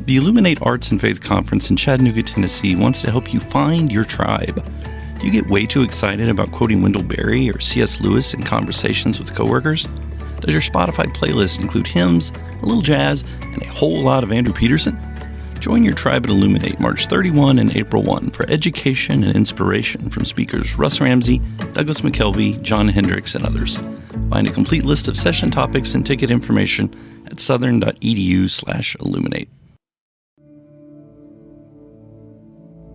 The Illuminate Arts and Faith Conference in Chattanooga, Tennessee wants to help you find your tribe. Do you get way too excited about quoting Wendell Berry or C.S. Lewis in conversations with coworkers? Does your Spotify playlist include hymns, a little jazz, and a whole lot of Andrew Peterson? Join your tribe at Illuminate March 31 and April 1 for education and inspiration from speakers Russ Ramsey, Douglas McKelvey, John Hendricks, and others. Find a complete list of session topics and ticket information at southern.edu/illuminate.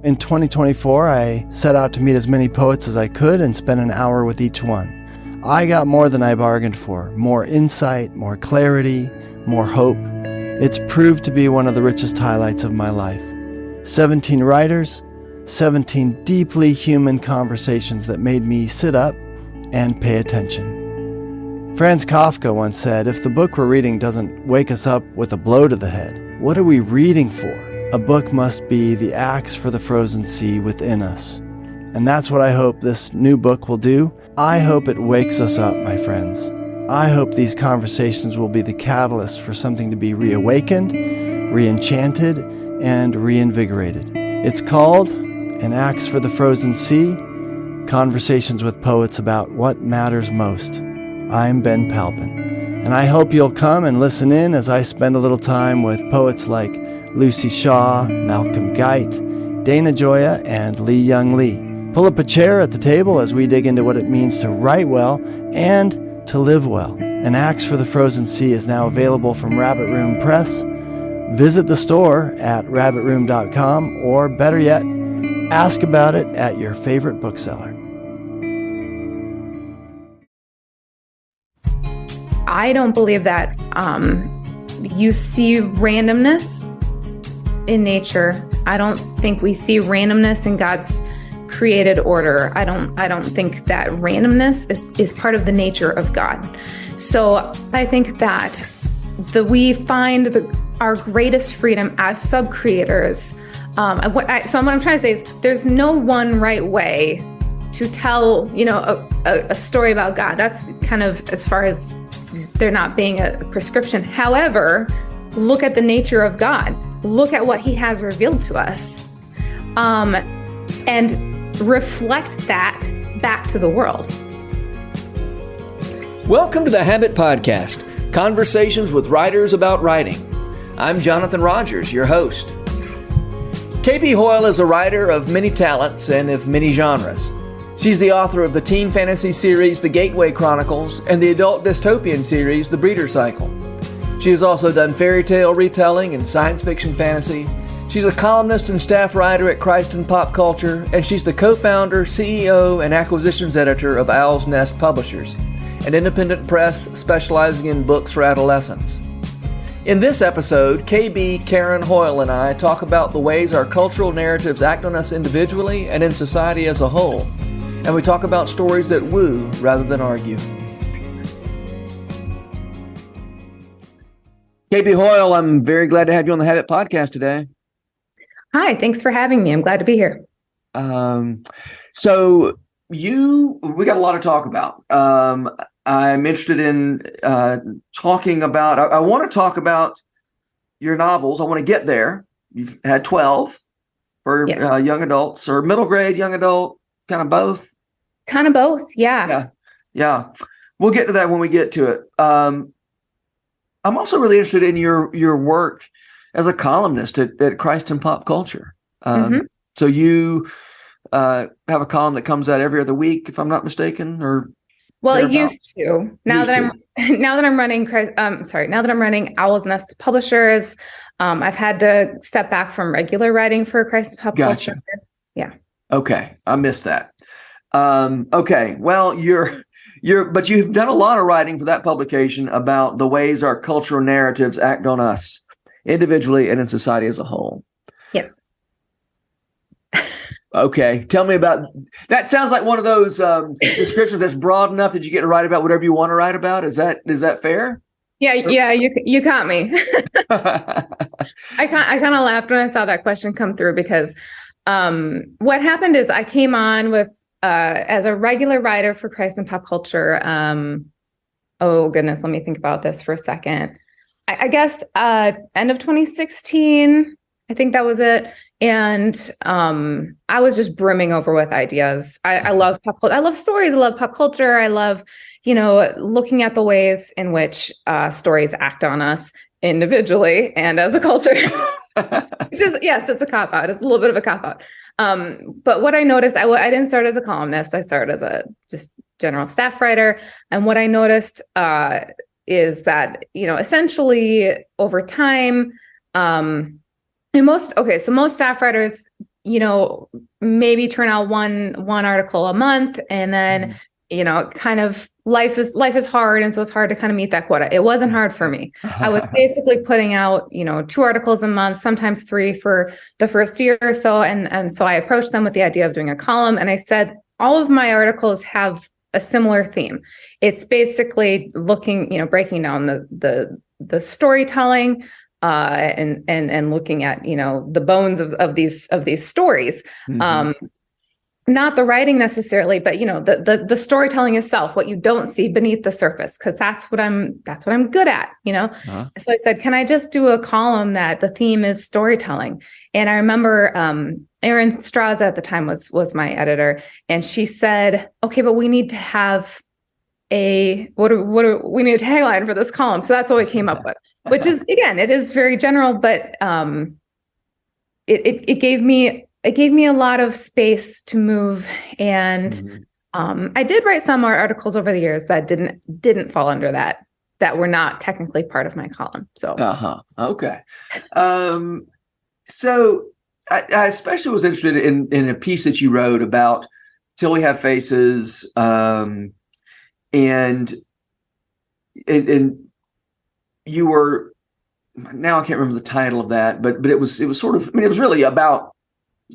In 2024, I set out to meet as many poets as I could and spend an hour with each one. I got more than I bargained for, more insight, more clarity, more hope. It's proved to be one of the richest highlights of my life. 17 writers, 17 deeply human conversations that made me sit up and pay attention. Franz Kafka once said, if the book we're reading doesn't wake us up with a blow to the head, what are we reading for? A book must be the axe for the frozen sea within us. And that's what I hope this new book will do. I hope it wakes us up, my friends. I hope these conversations will be the catalyst for something to be reawakened, re-enchanted, and reinvigorated. It's called An Axe for the Frozen Sea, Conversations with Poets About What Matters Most. I'm Ben Palpin, and I hope you'll come and listen in as I spend a little time with poets like Lucy Shaw, Malcolm Guite, Dana Gioia, and Lee Young Lee. Pull up a chair at the table as we dig into what it means to write well and to live well. An Axe for the Frozen Sea is now available from Rabbit Room Press. Visit the store at rabbitroom.com, or better yet, ask about it at your favorite bookseller. I don't believe that you see randomness in nature. I don't think we see randomness in God's created order. I don't think that randomness is part of the nature of God. So I think that we find our greatest freedom as sub-creators. What I'm trying to say is there's no one right way to tell, a story about God. That's kind of as far as there not being a prescription. However, look at the nature of God. Look at what he has revealed to us, and reflect that back to the world. Welcome to the Habit Podcast, conversations with writers about writing. I'm Jonathan Rogers, your host. KB Hoyle is a writer of many talents and of many genres. She's the author of the teen fantasy series The Gateway Chronicles and the adult dystopian series The Breeder Cycle. She has also done fairy tale retelling and science fiction fantasy. She's a columnist and staff writer at Christ and Pop Culture, and she's the co-founder, CEO, and acquisitions editor of Owl's Nest Publishers, an independent press specializing in books for adolescents. In this episode, KB, Karen Hoyle, and I talk about the ways our cultural narratives act on us individually and in society as a whole. And we talk about stories that woo rather than argue. KB Hoyle, I'm very glad to have you on the Habit Podcast today. Hi, thanks for having me. I'm glad to be here. So we got a lot to talk about. I'm interested in talking about, I want to talk about your novels. I want to get there. You've had 12 for Yes. Young adults, or middle grade, young adult, kind of both? Kind of both, yeah. Yeah. We'll get to that when we get to it. I'm also really interested in your work as a columnist at Christ and Pop Culture. So you have a column that comes out every other week, if I'm not mistaken, or it used to. Now that I'm running Owl's Nest Publishers, I've had to step back from regular writing for Christ and Pop Gotcha. Culture. Yeah. Okay, I missed that. Okay, well, but you've done a lot of writing for that publication about the ways our cultural narratives act on us individually and in society as a whole. Yes. Okay, tell me about that. Sounds like one of those descriptions that's broad enough that you get to write about whatever you want to write about. Is that fair? Yeah, you caught me. I kind of laughed when I saw that question come through because what happened is I came on with as a regular writer for Christ and Pop Culture. Oh goodness, let me think about this for a second. I guess end of 2016, I think that was it. And I was just brimming over with ideas. I love pop culture. I love stories. I love pop culture. I love, looking at the ways in which stories act on us individually and as a culture. Yes, it's a cop-out. It's a little bit of a cop-out. But what I noticed, I didn't start as a columnist. I started as a just general staff writer. And what I noticed is that, essentially over time, most staff writers, maybe turn out one article a month, and then, kind of life is hard. And so it's hard to kind of meet that quota. It wasn't hard for me. I was basically putting out, 2 articles a month, sometimes 3 for the first year or so. And so I approached them with the idea of doing a column. And I said, all of my articles have a similar theme. It's basically looking, breaking down the storytelling, and looking at, the bones of these stories. Mm-hmm. Not the writing necessarily, but the storytelling itself, what you don't see beneath the surface, because that's what I'm good at, Uh-huh. So I said, can I just do a column that the theme is storytelling? And I remember Erin Straza at the time was my editor, and she said, okay, but we need to have we need a tagline for this column. So that's what we came up with, which is, again, it is very general, but it gave me a lot of space to move. And I did write some more articles over the years that didn't fall under that were not technically part of my column. So okay. So I especially was interested in a piece that you wrote about Till We Have Faces, and you were, now I can't remember the title of that, but it was sort of, it was really about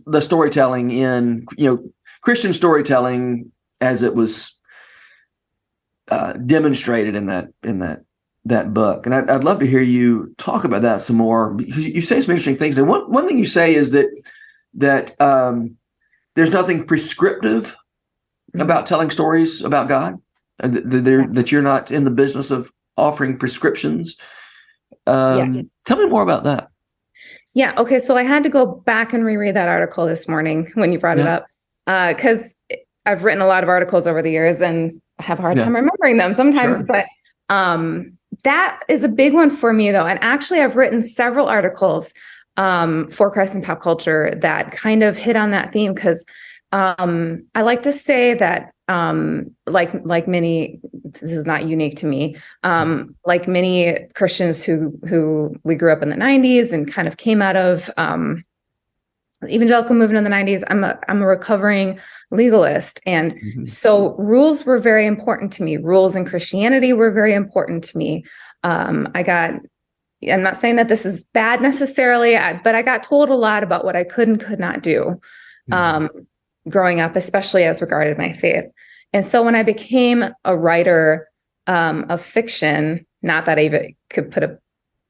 the storytelling in, Christian storytelling as it was demonstrated in that book. And I'd love to hear you talk about that some more, because you say some interesting things. And one thing you say is that there's nothing prescriptive about telling stories about God, and that you're not in the business of offering prescriptions. Tell me more about that. Yeah. Okay. So I had to go back and reread that article this morning when you brought it up, because I've written a lot of articles over the years and I have a hard time remembering them sometimes. Sure. But that is a big one for me, though. And actually, I've written several articles for Christ and Pop Culture that kind of hit on that theme, because I like to say that like many, this is not unique to me, like many Christians who we grew up in the 90s and kind of came out of the evangelical movement in the 90s. I'm a recovering legalist. And so rules were very important to me. Rules in Christianity were very important to me. I'm not saying that this is bad necessarily, but I got told a lot about what I could and could not do growing up, especially as regarded my faith. And so when I became a writer of fiction, not that I even could put a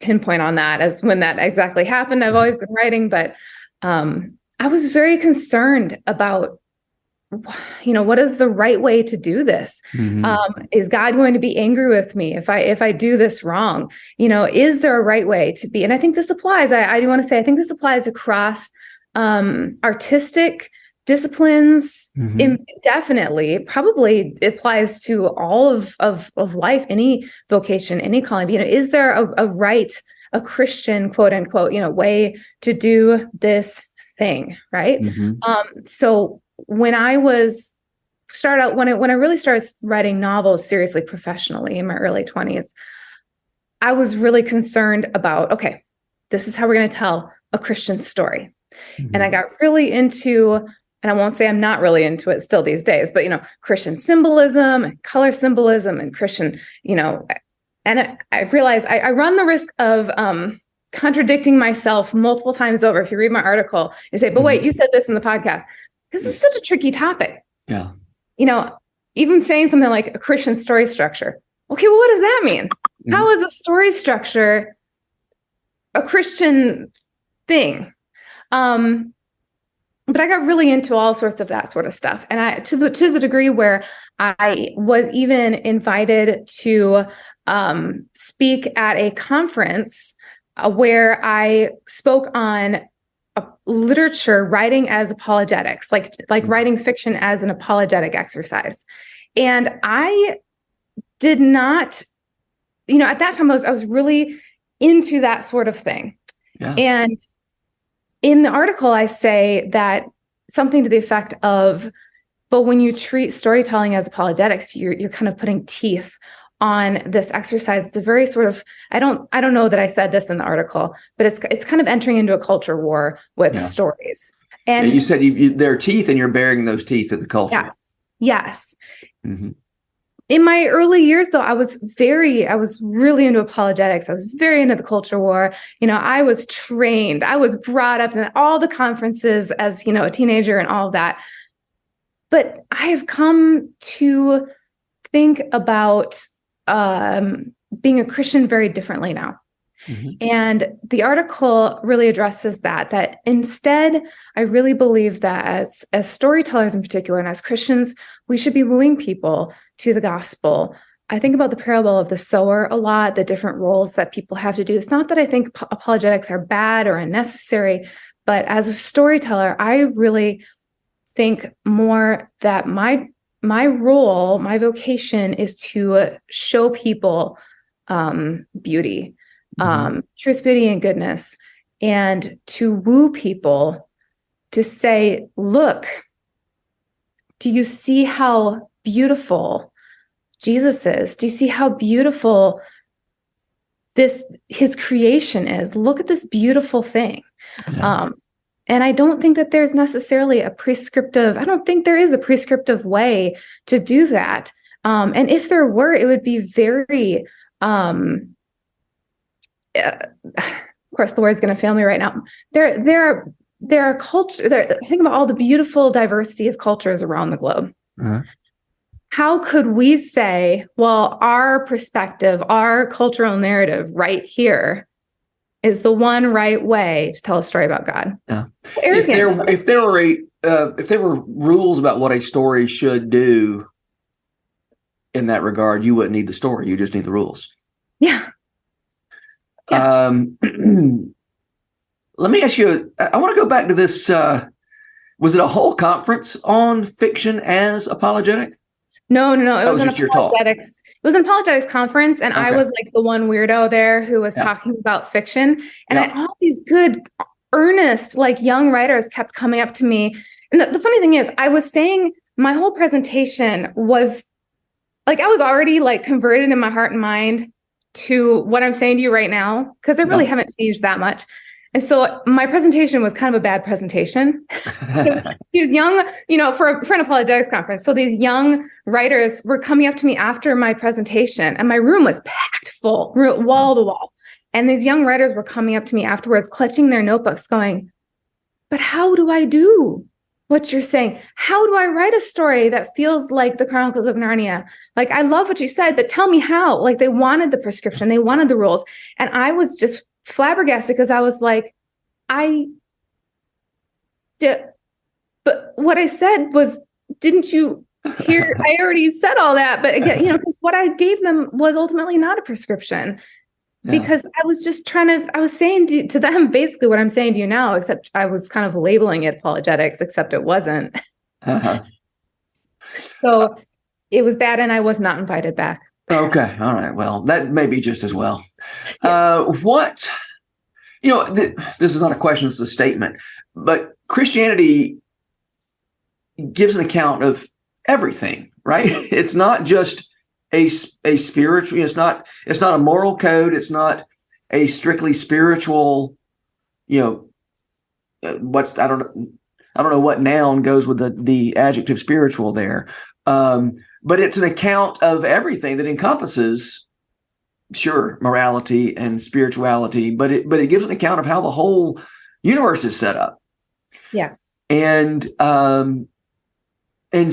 pinpoint on that as when that exactly happened, I've always been writing, but I was very concerned about, what is the right way to do this? Is God going to be angry with me if I do this wrong? Is there a right way to be? And I think this applies. I do want to say, I think this applies across artistic disciplines. Definitely, probably it applies to all of life, any vocation, any calling. Is there a Christian, quote unquote, way to do this thing, right? So when I really started writing novels seriously, professionally in my early 20s, I was really concerned about, okay, this is how we're going to tell a Christian story. And I got really into, and I won't say I'm not really into it still these days, but, Christian symbolism and color symbolism and Christian, and I realized I run the risk of contradicting myself multiple times over. If you read my article, you say, but wait, you said this in the podcast. This is such a tricky topic. Yeah. Even saying something like a Christian story structure. Okay, well, what does that mean? How is a story structure a Christian thing? But I got really into all sorts of that sort of stuff. And to the degree where I was even invited to speak at a conference where I spoke on literature writing as apologetics, like writing fiction as an apologetic exercise. And I did not, at that time I was really into that sort of thing. Yeah. And in the article, I say that something to the effect of, but when you treat storytelling as apologetics, you're kind of putting teeth on this exercise. It's a very sort of, I don't know that I said this in the article, but it's kind of entering into a culture war with stories. And you said there are teeth, and you're burying those teeth in the culture. Yes. Mm-hmm. In my early years, though, I was really into apologetics. I was very into the culture war. I was trained. I was brought up in all the conferences as, a teenager and all of that. But I have come to think about being a Christian very differently now. Mm-hmm. And the article really addresses that instead, I really believe that as storytellers in particular, and as Christians, we should be wooing people to the gospel. I think about the parable of the sower a lot, the different roles that people have to do. It's not that I think apologetics are bad or unnecessary, but as a storyteller, I really think more that my role, my vocation is to show people beauty, truth, beauty, and goodness, and to woo people to say, look, do you see how beautiful Jesus is? Do you see how beautiful his creation is? Look at this beautiful thing. Yeah. And I don't think that there's necessarily I don't think there is a prescriptive way to do that. And if there were, it would be very, of course, the word's going to fail me right now. There are culture. Think about all the beautiful diversity of cultures around the globe. Uh-huh. How could we say, well, our perspective, our cultural narrative right here is the one right way to tell a story about God? Yeah. If there were rules about what a story should do in that regard, you wouldn't need the story. You just need the rules. Yeah. Let me ask you, I want to go back to this. Was it a whole conference on fiction as apologetic? No. It was just your talk. It was an apologetics conference, and I was like the one weirdo there who was talking about fiction. And all these good, earnest, like young writers kept coming up to me. And the funny thing is, I was saying my whole presentation was like, I was already like converted in my heart and mind to what I'm saying to you right now, because I really haven't changed that much. And so my presentation was kind of a bad presentation. These young, for an apologetics conference. So these young writers were coming up to me after my presentation, and my room was packed full, wall to wall. And these young writers were coming up to me afterwards, clutching their notebooks going, but how do I do what you're saying? How do I write a story that feels like the Chronicles of Narnia? Like, I love what you said, but tell me how. Like, they wanted the prescription, they wanted the rules. And I was just flabbergasted, because I was like, but what I said was, didn't you hear? I already said all that, but again, because what I gave them was ultimately not a prescription, because I was just I was saying to them basically what I'm saying to you now, except I was kind of labeling it apologetics, except it wasn't. Uh-huh. So it was bad, and I was not invited back. Okay. All right. Well, that may be just as well. Yes. This is not a question, it's a statement, but Christianity gives an account of everything, right? It's not just a spiritual, it's not a moral code. It's not a strictly spiritual, I don't know what noun goes with the adjective spiritual there. But it's an account of everything that encompasses, sure, morality and spirituality, but it gives an account of how the whole universe is set up. Yeah. And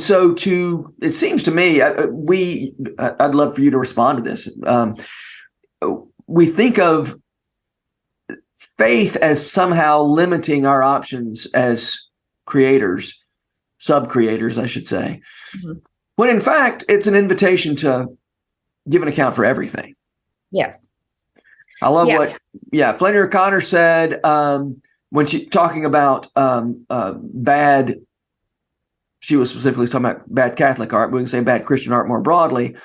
so it seems to me, I'd love for you to respond to this. We think of faith as somehow limiting our options as creators, sub-creators, I should say. Mm-hmm. When in fact, it's an invitation to give an account for everything. Yes. I love Yeah. what Flannery O'Connor said when she talking about bad. She was specifically talking about bad Catholic art. But we can say bad Christian art more broadly.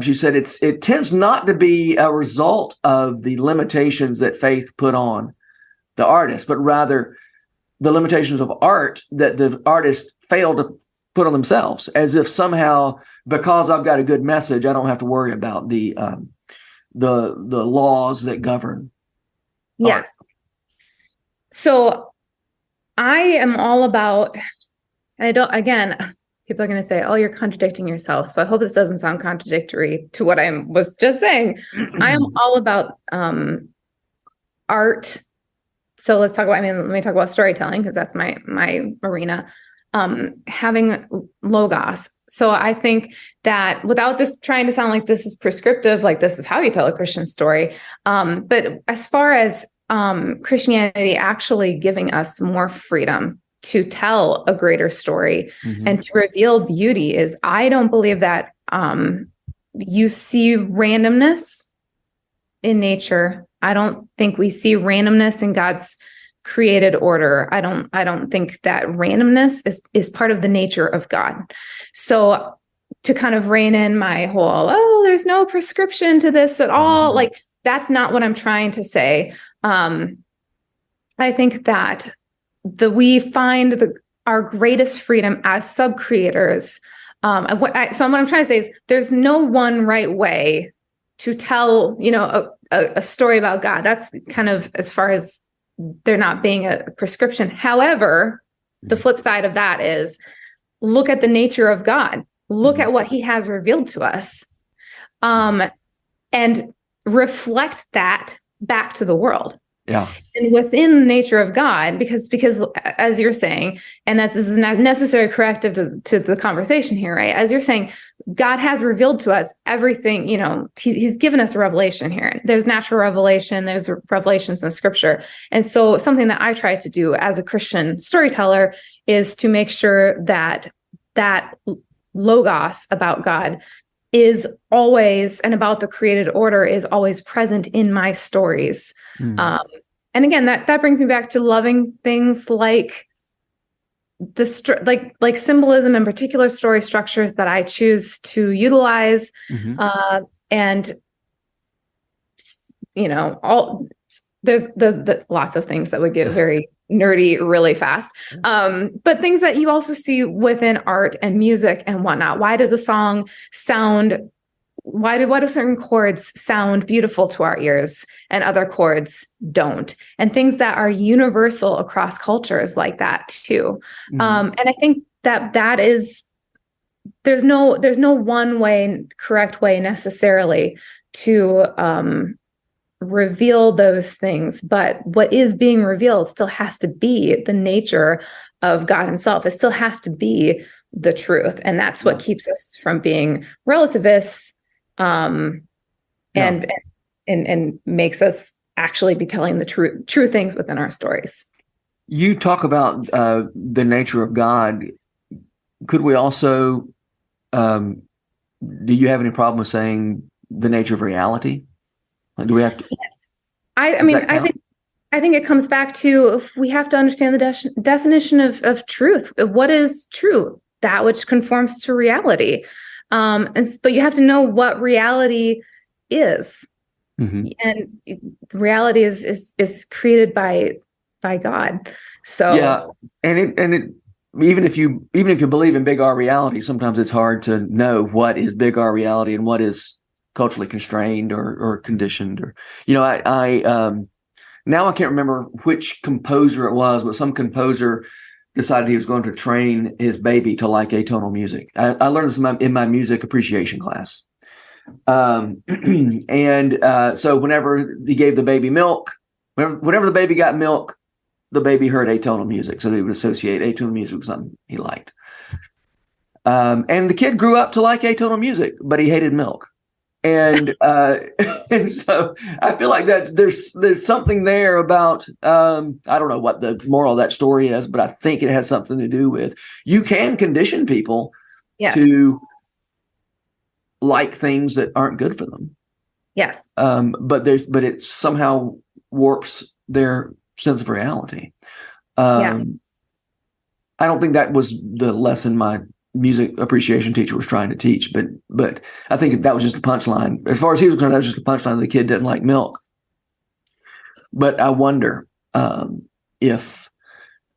She said it tends not to be a result of the limitations that faith put on the artist, but rather the limitations of art that the artist failed to put on themselves, as if somehow because I've got a good message, I don't have to worry about the laws that govern. Yes. Art. So I am all about, and I don't, again, people are going to say, oh, you're contradicting yourself. So I hope this doesn't sound contradictory to what I was just saying. I am all about art. So let's talk about, let me talk about storytelling, because that's my arena. Having logos. So I think that without this trying to sound like this is prescriptive, like this is how you tell a Christian story. But as far as Christianity actually giving us more freedom to tell a greater story and to reveal beauty is, I don't believe that you see randomness in nature. I don't think we see randomness in God's created order. I don't think that randomness is part of the nature of God. So to kind of rein in my whole, there's no prescription to this at all, like that's not what I'm trying to say. I think that we find our greatest freedom as sub-creators. So what I'm trying to say is there's no one right way to tell, a story about God. That's kind of as far as there not being a prescription. However, the flip side of that is look at the nature of God. Look at what he has revealed to us, and reflect that back to the world. Yeah. And within the nature of God, because as you're saying, and this is a necessary corrective to the conversation here, right? As you're saying, God has revealed to us everything, he's given us a revelation here. There's natural revelation, there's revelations in scripture. And so something that I try to do as a Christian storyteller is to make sure that logos about God is always, and about the created order is always present in my stories. And again, that brings me back to loving things like like symbolism and particular story structures that I choose to utilize. And there's lots of things that would get very nerdy really fast. But things that you also see within art and music and whatnot. Why does a song why do certain chords sound beautiful to our ears and other chords don't? And things that are universal across cultures like that too. And I think that is, there's no one way, correct way necessarily to reveal those things, but what is being revealed still has to be the nature of God himself. It still has to be the truth. And that's what keeps us from being relativists, and makes us actually be telling the true things within our stories. You talk about the nature of God. Could we also, do you have any problem with saying the nature of reality? Do we have to? Yes. I think it comes back to, if we have to understand the definition of truth. What is true? That which conforms to reality. But you have to know what reality is. And reality is created by God. So yeah, and even if you believe in big R reality, sometimes it's hard to know what is big R reality and what is culturally constrained or conditioned. Or I now I can't remember which composer it was, but some composer decided he was going to train his baby to like atonal music. I learned this in my music appreciation class. So whenever he gave the baby milk, whenever the baby got milk, the baby heard atonal music. So they would associate atonal music with something he liked. And the kid grew up to like atonal music, but he hated milk. And so I feel like there's something there about I don't know what the moral of that story is, but I think it has something to do with you can condition people to like things that aren't good for them. Yes. But it somehow warps their sense of reality. Yeah. I don't think that was the lesson my music appreciation teacher was trying to teach, but I think that was just a punchline. As far as he was concerned, that was just a punchline. The kid didn't like milk. But I wonder if,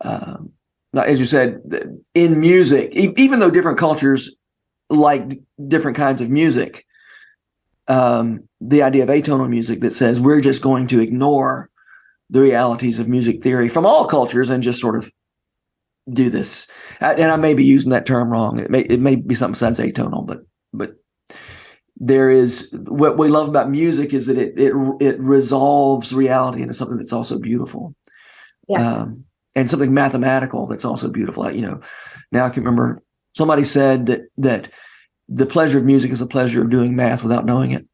as you said, in music, even though different cultures like different kinds of music, the idea of atonal music that says we're just going to ignore the realities of music theory from all cultures and just sort of do this. And I may be using that term wrong. It may be something besides atonal, but there is, what we love about music is that it resolves reality into something that's also beautiful. Yeah. And something mathematical that's also beautiful. Now I can remember somebody said that the pleasure of music is the pleasure of doing math without knowing it.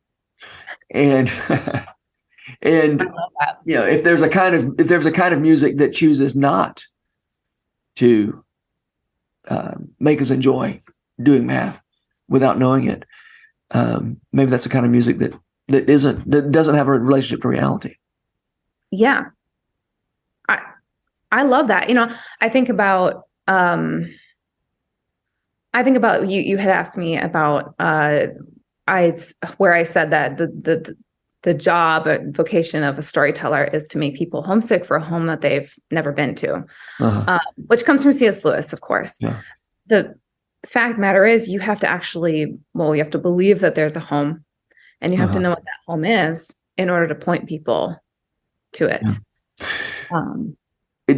And and if there's a kind of music that chooses not to make us enjoy doing math without knowing it, maybe that's the kind of music that doesn't have a relationship to reality. Yeah. I love that. I think about you had asked me about where I said that the job and vocation of a storyteller is to make people homesick for a home that they've never been to, which comes from C.S. Lewis, of course. Yeah. The fact of the matter is you have to believe that there's a home, and you have to know what that home is in order to point people to it.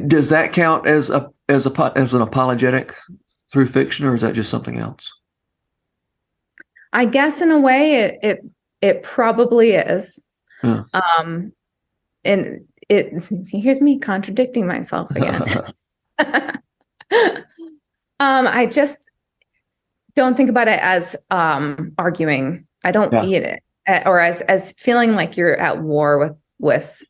Does that count as an apologetic through fiction, or is that just something else? I guess in a way it probably is. Yeah. And here's me contradicting myself again. I just don't think about it as arguing. I don't eat it or as feeling like you're at war with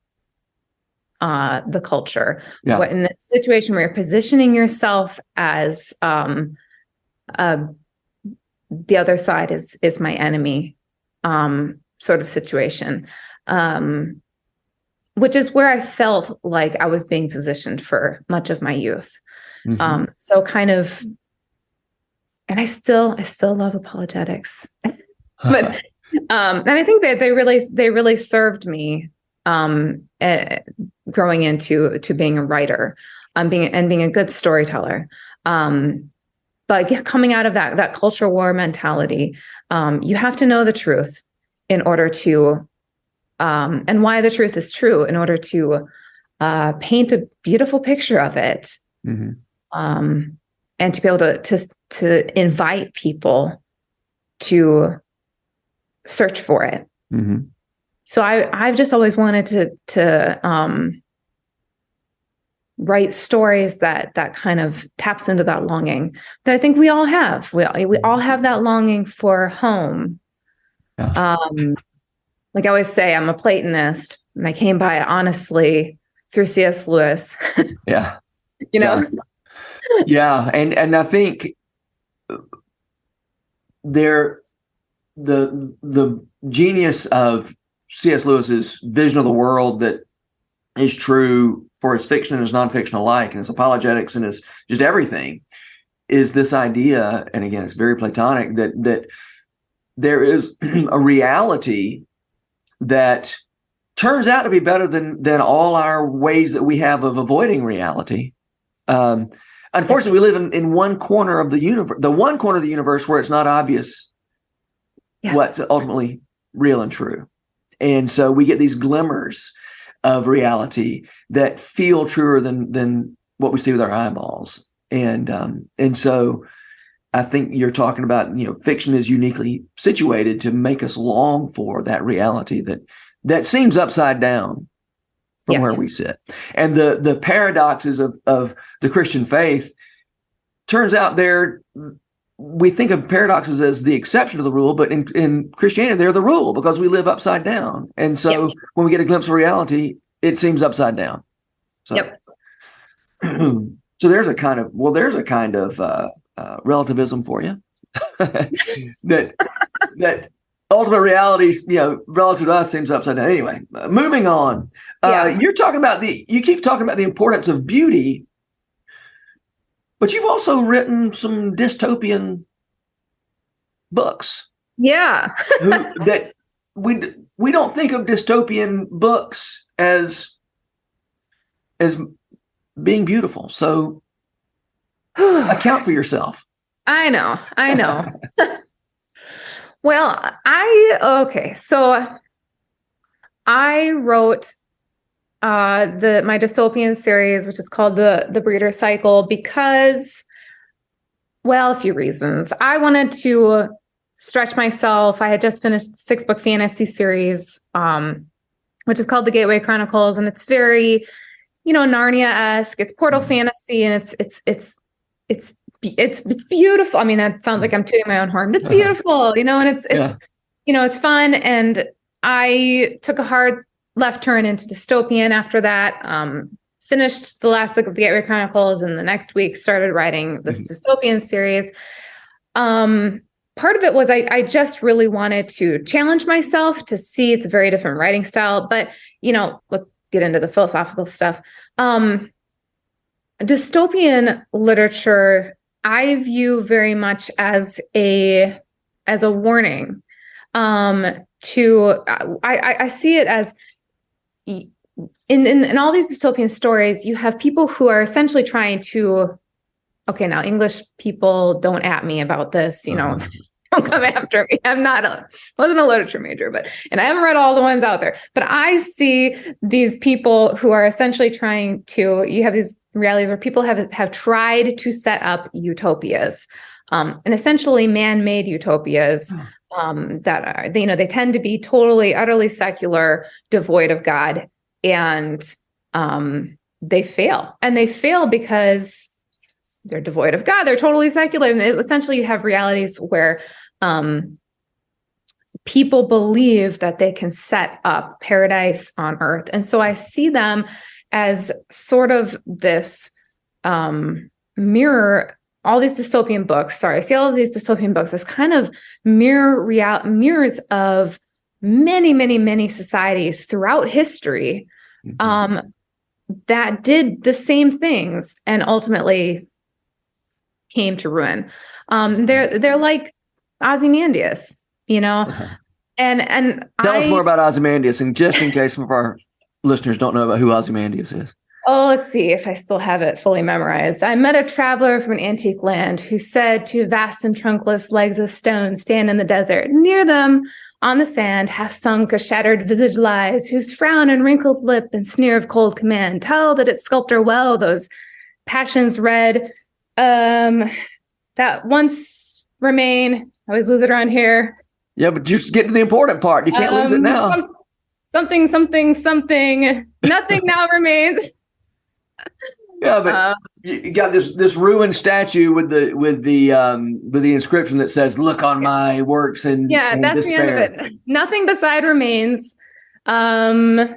the culture. Yeah. In the situation where you're positioning yourself as the other side is my enemy, sort of situation, which is where I felt like I was being positioned for much of my youth. Mm-hmm. So kind of, and I still love apologetics, but and I think that they really served me growing into being a writer, being a good storyteller. But coming out of that culture war mentality, you have to know the truth in order to, and why the truth is true, in order to paint a beautiful picture of it, mm-hmm. And to be able to invite people to search for it. Mm-hmm. So I've just always wanted to write stories that kind of taps into that longing that I think we all have. We all have that longing for home. Yeah. Like I always say, I'm a Platonist, and I came by it honestly through C.S. Lewis. Yeah. Yeah. And I think the genius of C.S. Lewis's vision of the world that is true for his fiction and his nonfiction alike, and his apologetics and his just everything, is this idea, and again, it's very Platonic, that there is a reality that turns out to be better than all our ways that we have of avoiding reality. Unfortunately, we live in one corner of the universe, the one corner of the universe where it's not obvious what's ultimately real and true. And so we get these glimmers of reality that feel truer than what we see with our eyeballs. And so I think you're talking about, fiction is uniquely situated to make us long for that reality that seems upside down from where we sit. And the paradoxes of the Christian faith, turns out we think of paradoxes as the exception to the rule, but in Christianity, they're the rule because we live upside down. And so when we get a glimpse of reality, it seems upside down. So, so there's a kind of relativism for you that ultimate reality, relative to us seems upside down. Anyway, moving on. You keep talking about the importance of beauty, but you've also written some dystopian books. Yeah. that we don't think of dystopian books as being beautiful. So account for yourself. I know. Well, so I wrote my dystopian series, which is called the Breeder Cycle, because, well, a few reasons. I wanted to stretch myself. I had just finished the 6-book fantasy series, which is called The Gateway Chronicles, and it's very, Narnia-esque. It's portal fantasy, and it's beautiful. I mean, that sounds like I'm tooting my own horn. It's beautiful, and it's fun. And I took a hard left turn into dystopian after that. Finished the last book of the Gateway Chronicles, and the next week started writing this dystopian series. Part of it was I just really wanted to challenge myself to see. It's a very different writing style, but let's get into the philosophical stuff. Dystopian literature, I view very much as a warning. I see it as in all these dystopian stories, you have people who are essentially trying to. Okay, now English people, don't at me about this. Don't come after me. Wasn't a literature major, and I haven't read all the ones out there. But I see these people who are essentially trying to. You have these realities where people have tried to set up utopias, and essentially man-made utopias that are they tend to be totally, utterly secular, devoid of God, and they fail. And they fail because they're devoid of God. They're totally secular. And essentially you have realities where people believe that they can set up paradise on earth. And so I see them as sort of this mirror, all these dystopian books. I see all of these dystopian books as kind of mirrors of many, many, many societies throughout history that did the same things and ultimately came to ruin. They're like Ozymandias, and tell us more about Ozymandias, and just in case some of our listeners don't know about who Ozymandias is. Oh, let's see if I still have it fully memorized. I met a traveler from an antique land who said to vast and trunkless legs of stone stand in the desert. Near them, on the sand, half sunk, a shattered visage lies, whose frown and wrinkled lip and sneer of cold command tell that its sculptor well those passions red that once remain. I always lose it around here. Yeah, but just get to the important part. You can't lose it now. Something. Nothing now remains. Yeah, but you got this ruined statue with the inscription that says, "Look on my works and that's despair." the end of it. Nothing beside remains. There's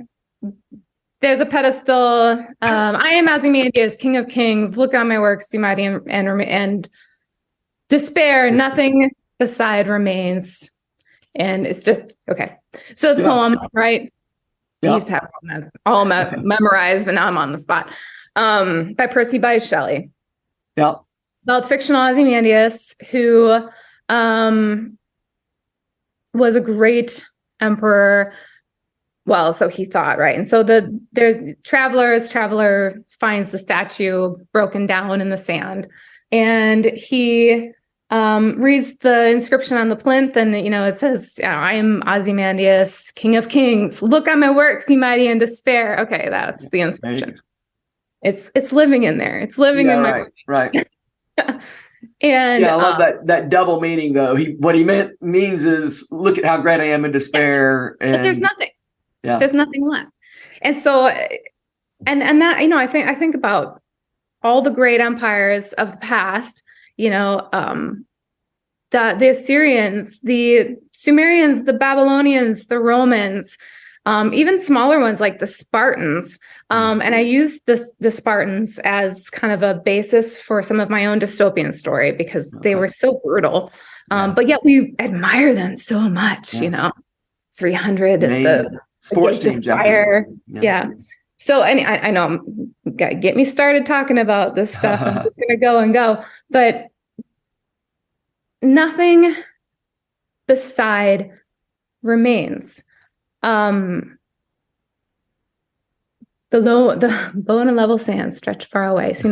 a pedestal. I am Ozymandias, King of Kings. Look on my works, see mighty and despair. Nothing beside remains. And it's just okay. So it's a poem, right? I used to have all memorized, but now I'm on the spot. By Percy Bysshe Shelley. Yeah. About fictional Ozymandias, who was a great emperor. Well, so he thought, right? And so traveler finds the statue broken down in the sand, and he reads the inscription on the plinth, and it says, "I am Ozymandias, King of Kings. Look on my works, ye mighty in despair." Okay, that's the inscription. It's living in there. It's living in my right. And I love that double meaning though. What he means is, look at how great I am in despair. Yes. But there's nothing. Yeah. There's nothing left. And so, and that, I think about all the great empires of the past, the Assyrians, the Sumerians, the Babylonians, the Romans, even smaller ones like the Spartans. And I used the Spartans as kind of a basis for some of my own dystopian story because they were so brutal. But yet we admire them so much, 300 at the sports team, fire. Yeah. So I know get me started talking about this stuff. I'm just going to go and go, but nothing beside remains. The bow and a level sand stretch far away. So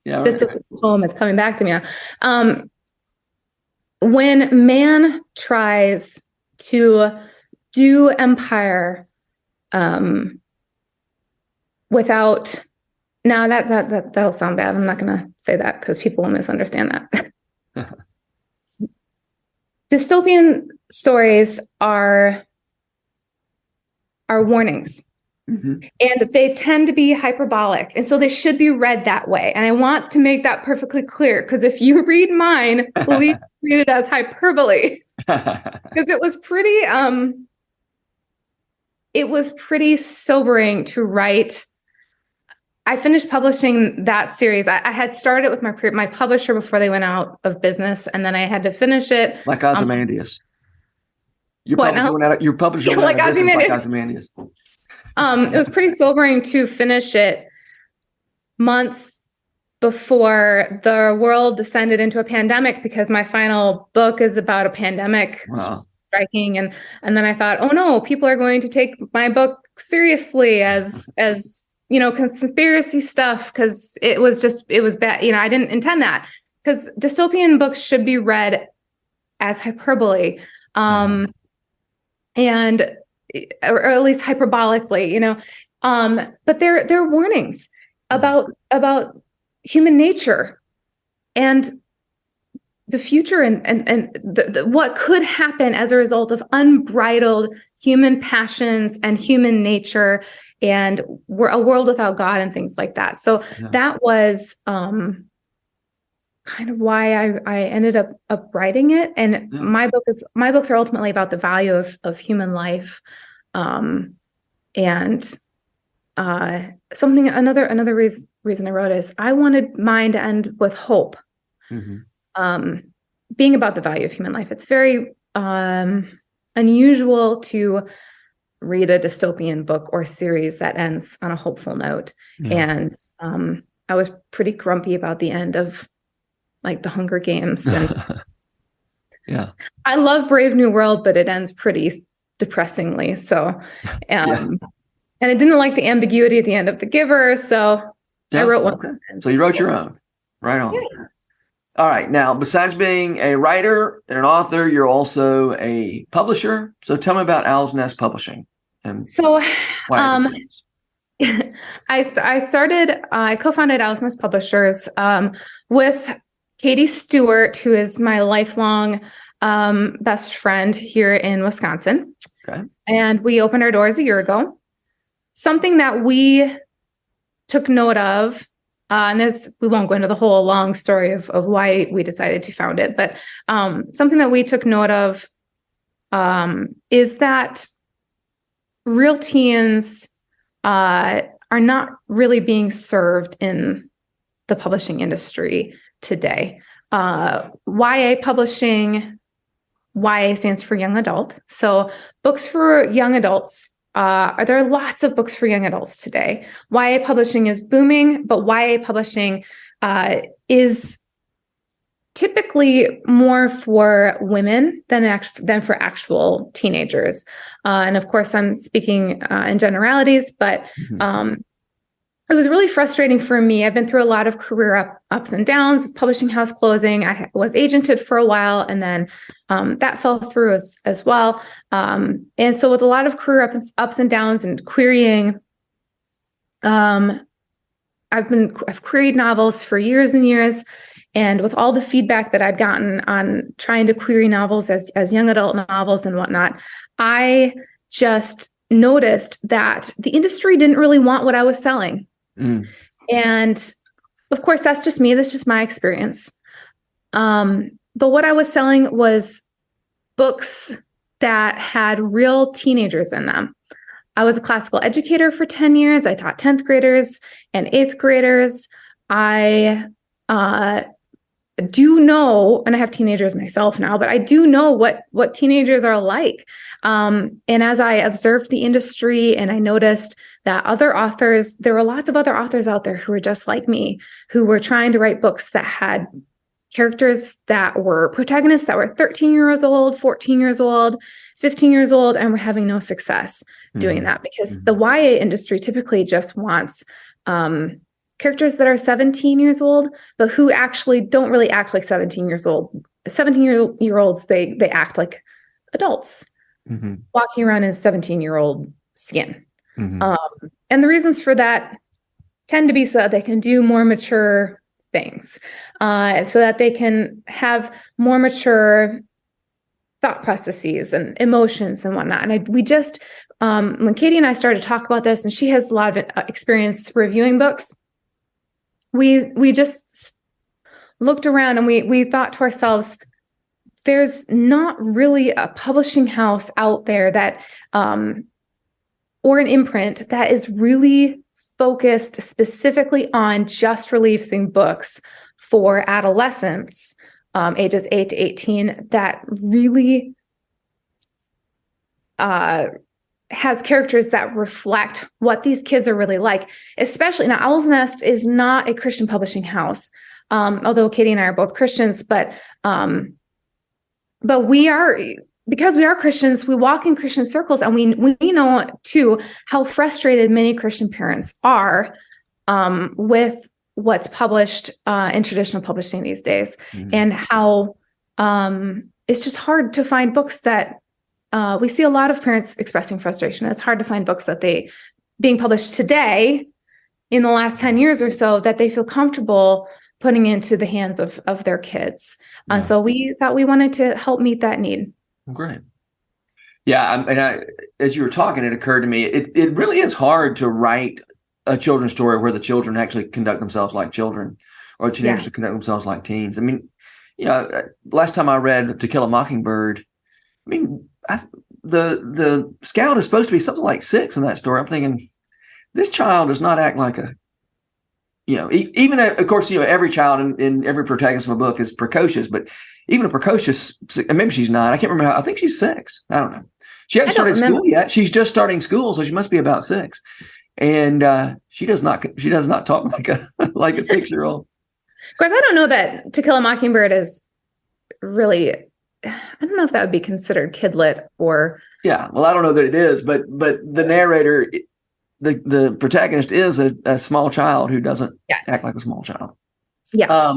bits of the poem is coming back to me now. When man tries to do empire, without, now that'll sound bad. I'm not going to say that because people will misunderstand that. Dystopian stories are warnings. And they tend to be hyperbolic. And so they should be read that way. And I want to make that perfectly clear, because if you read mine, please read it as hyperbole. Because it was pretty sobering to write. I finished publishing that series. I had started with my publisher before they went out of business, and then I had to finish it. Like Ozymandias. Your publisher went out of business like Ozymandias. It was pretty sobering to finish it months before the world descended into a pandemic, because my final book is about a pandemic striking. And then I thought, oh no, people are going to take my book seriously as conspiracy stuff, because it was bad. I didn't intend that, because dystopian books should be read as hyperbole. And or at least hyperbolically, but they're warnings about human nature and the future and the what could happen as a result of unbridled human passions and human nature, and we're a world without God and things like that. So that was kind of why I ended up writing it. And my books are ultimately about the value of human life. And another reason I wrote is I wanted mine to end with hope. Being about the value of human life. It's very unusual to read a dystopian book or series that ends on a hopeful note. And I was pretty grumpy about the end of like the Hunger Games. And I love Brave New World, but it ends pretty depressingly. So, and I didn't like the ambiguity at the end of The Giver. So I wrote one. Okay. So you wrote your own. Right on. Yeah. All right. Now, besides being a writer and an author, you're also a publisher. So tell me about Owl's Nest Publishing. And I co-founded Owl's Nest Publishers with Katie Stewart, who is my lifelong best friend here in Wisconsin. Okay. And we opened our doors a year ago. Something that we took note of, and we won't go into the whole long story of why we decided to found it, but something that we took note of is that real teens are not really being served in the publishing industry today. YA publishing, YA stands for young adult. So books for young adults, there are lots of books for young adults today. YA publishing is booming, but YA publishing is typically more for women than for actual teenagers. And of course, I'm speaking in generalities, but it was really frustrating for me. I've been through a lot of career ups and downs with publishing house closing. I was agented for a while, and then that fell through as well. And so with a lot of career ups and downs and querying, I've queried novels for years and years. And with all the feedback that I'd gotten on trying to query novels as young adult novels and whatnot, I just noticed that the industry didn't really want what I was selling. And of course, that's just me. That's just my experience. But what I was selling was books that had real teenagers in them. I was a classical educator for 10 years. I taught 10th graders and 8th graders. I do know, and I have teenagers myself now, but I do know what teenagers are like. And as I observed the industry and I noticed that there were lots of other authors out there who were just like me, who were trying to write books that had characters that were protagonists that were 13 years old, 14 years old, 15 years old, and were having no success doing that, because the YA industry typically just wants characters that are 17 years old, but who actually don't really act like 17 years old. 17-year-olds, they act like adults walking around in 17-year-old skin. And the reasons for that tend to be so that they can do more mature things, so that they can have more mature thought processes and emotions and whatnot. And we just, when Katie and I started to talk about this, and she has a lot of experience reviewing books, we just looked around and we thought to ourselves, there's not really a publishing house out there that, or an imprint that is really focused specifically on just releasing books for adolescents, ages 8 to 18, that really has characters that reflect what these kids are really like. Especially now, Owl's Nest is not a Christian publishing house, although Katie and I are both Christians. But we are, because we are Christians, we walk in Christian circles, and we know too how frustrated many Christian parents are with what's published in traditional publishing these days, and how it's just hard to find books that we see a lot of parents expressing frustration. It's hard to find books that being published today in the last 10 years or so that they feel comfortable putting into the hands of their kids. So we thought we wanted to help meet that need. Great. Yeah. As you were talking, it occurred to me, it really is hard to write a children's story where the children actually conduct themselves like children, or teenagers conduct themselves like teens. I mean, last time I read To Kill a Mockingbird, I mean, the scout is supposed to be something like 6 in that story. I'm thinking, this child does not act like even of course, every child in every protagonist of a book is precocious, but even a precocious, maybe she's not. I can't remember I think she's 6. I don't know. She hasn't started school yet. She's just starting school, so she must be about 6. And she does not talk like a 6-year-old. Of course, I don't know that To Kill a Mockingbird is really, I don't know if that would be considered kidlit or. Yeah, well, I don't know that it is, but the narrator, the protagonist is a small child who doesn't act like a small child. Yeah.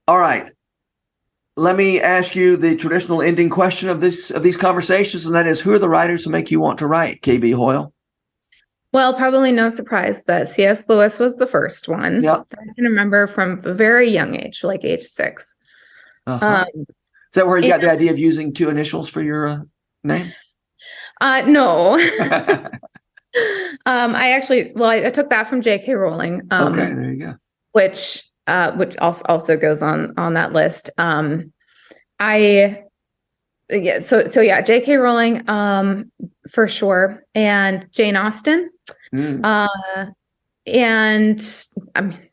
All right. Let me ask you the traditional ending question of these conversations, and that is, who are the writers who make you want to write, KB Hoyle? Well, probably no surprise that C.S. Lewis was the first one. Yep. That I can remember from a very young age, like age 6. Is that where you got the idea of using 2 initials for your name? No. I took that from J.K. Rowling. Okay, there you go. Which also goes on that list. J.K. Rowling, for sure, and Jane Austen, and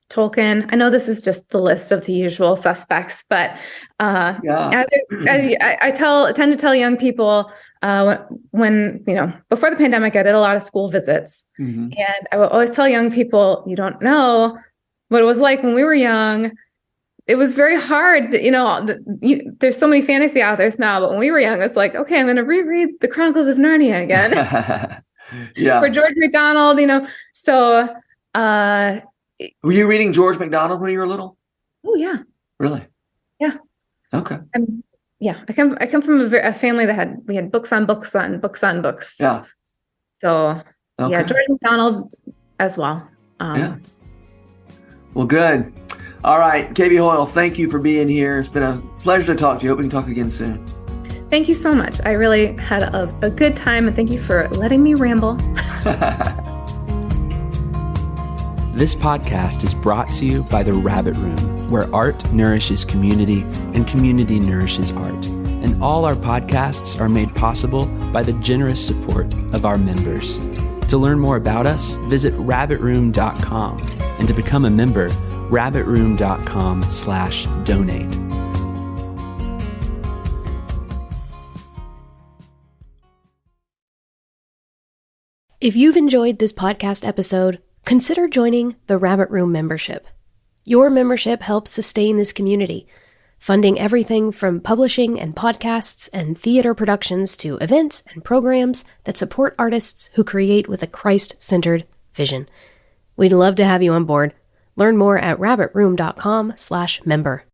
Tolkien. I know this is just the list of the usual suspects, but as I tend to tell young people, when before the pandemic, I did a lot of school visits, and I would always tell young people, you don't know what it was like when we were young. It was very hard, there's so many fantasy authors now, but when we were young, it's like, okay, I'm going to reread the Chronicles of Narnia again. For George MacDonald, so. Were you reading George MacDonald when you were little? Oh, yeah. Really? Yeah. Okay. I come from a family that we had books on books on books on books. Yeah. So, George MacDonald as well. Well, good. All right, KB Hoyle, thank you for being here. It's been a pleasure to talk to you. Hope we can talk again soon. Thank you so much. I really had a good time, and thank you for letting me ramble. This podcast is brought to you by The Rabbit Room, where art nourishes community and community nourishes art. and all our podcasts are made possible by the generous support of our members. To learn more about us, visit rabbitroom.com, and to become a member, rabbitroom.com/donate. If you've enjoyed this podcast episode, consider joining the Rabbit Room membership. Your membership helps sustain this community, funding everything from publishing and podcasts and theater productions to events and programs that support artists who create with a Christ-centered vision. We'd love to have you on board. Learn more at rabbitroom.com/member.